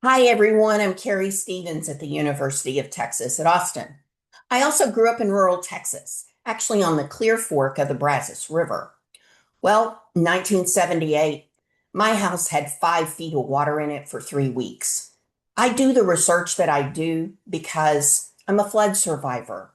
Hi, everyone. I'm Keri Stevens at the University of Texas at Austin. I also grew up in rural Texas, actually on the Clear Fork of the Brazos River. Well, 1978, my house had 5 feet of water in it for 3 weeks. I do the research that I do because I'm a flood survivor.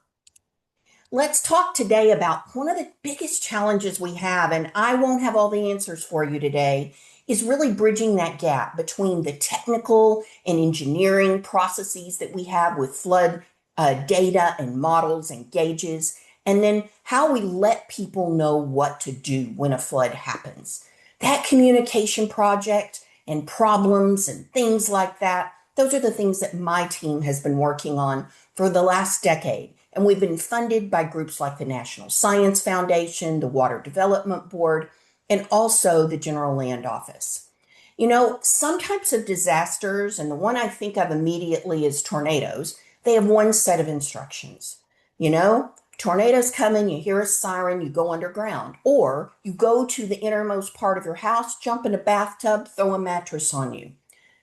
Let's talk today about one of the biggest challenges we have, and I won't have all the answers for you today, is really bridging that gap between the technical and engineering processes that we have with flood data and models and gauges, and then how we let people know what to do when a flood happens. That communication project and problems and things like that, those are the things that my team has been working on for the last decade. And we've been funded by groups like the National Science Foundation, the Water Development Board, and also the General Land Office. You know, some types of disasters, and the one I think of immediately is tornadoes, they have one set of instructions. You know, tornadoes come in, you hear a siren, you go underground, or you go to the innermost part of your house, jump in a bathtub, throw a mattress on you.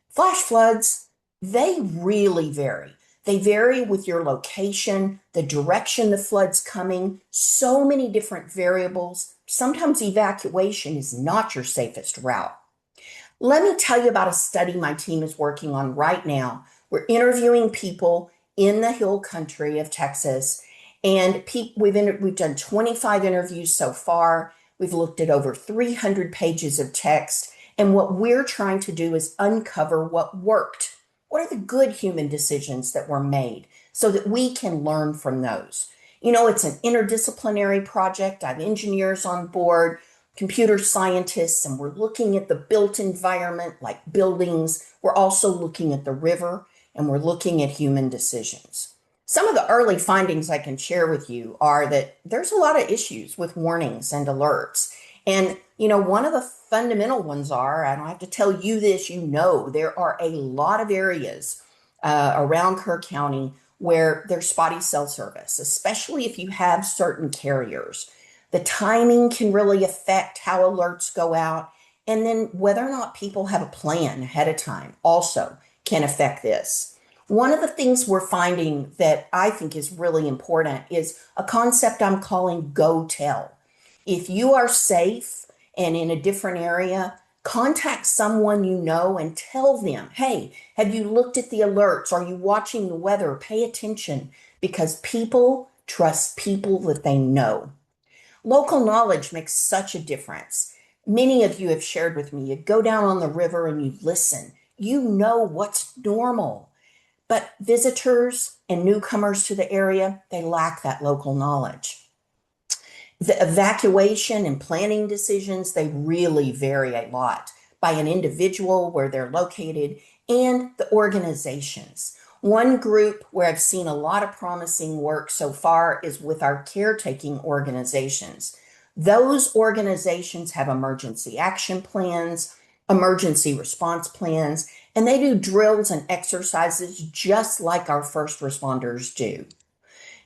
Flash floods, they really vary. They vary with your location, the direction the flood's coming, so many different variables. Sometimes evacuation is not your safest route. Let me tell you about a study my team is working on right now. We're interviewing people in the hill country of Texas, and we've done 25 interviews so far. We've looked at over 300 pages of text, and what we're trying to do is uncover what worked. What are the good human decisions that were made so that we can learn from those? You know, it's an interdisciplinary project. I have engineers on board, computer scientists, and we're looking at the built environment like buildings. We're also looking at the river and we're looking at human decisions. Some of the early findings I can share with you are that there's a lot of issues with warnings and alerts. And, you know, one of the fundamental ones are, I don't have to tell you this, you know, there are a lot of areas around Kerr County where there's spotty cell service, especially if you have certain carriers. The timing can really affect how alerts go out. And then whether or not people have a plan ahead of time also can affect this. One of the things we're finding that I think is really important is a concept I'm calling go tell. If you are safe and in a different area, contact someone you know and tell them, hey, have you looked at the alerts? Are you watching the weather? Pay attention because people trust people that they know. Local knowledge makes such a difference. Many of you have shared with me, you go down on the river and you listen. You know what's normal. But visitors and newcomers to the area, they lack that local knowledge. The evacuation and planning decisions, they really vary a lot by an individual, where they're located, and the organizations. One group where I've seen a lot of promising work so far is with our caretaking organizations. Those organizations have emergency action plans, emergency response plans, and they do drills and exercises just like our first responders do.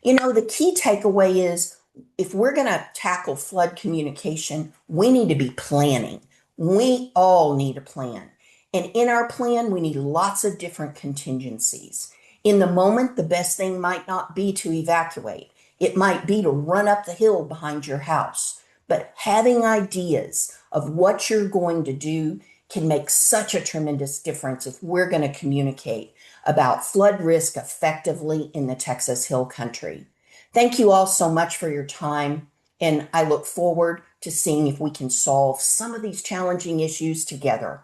You know, the key takeaway is if we're going to tackle flood communication, we need to be planning. We all need a plan. And in our plan, we need lots of different contingencies. In the moment, the best thing might not be to evacuate. It might be to run up the hill behind your house. But having ideas of what you're going to do can make such a tremendous difference if we're going to communicate about flood risk effectively in the Texas Hill Country. Thank you all so much for your time, and I look forward to seeing if we can solve some of these challenging issues together.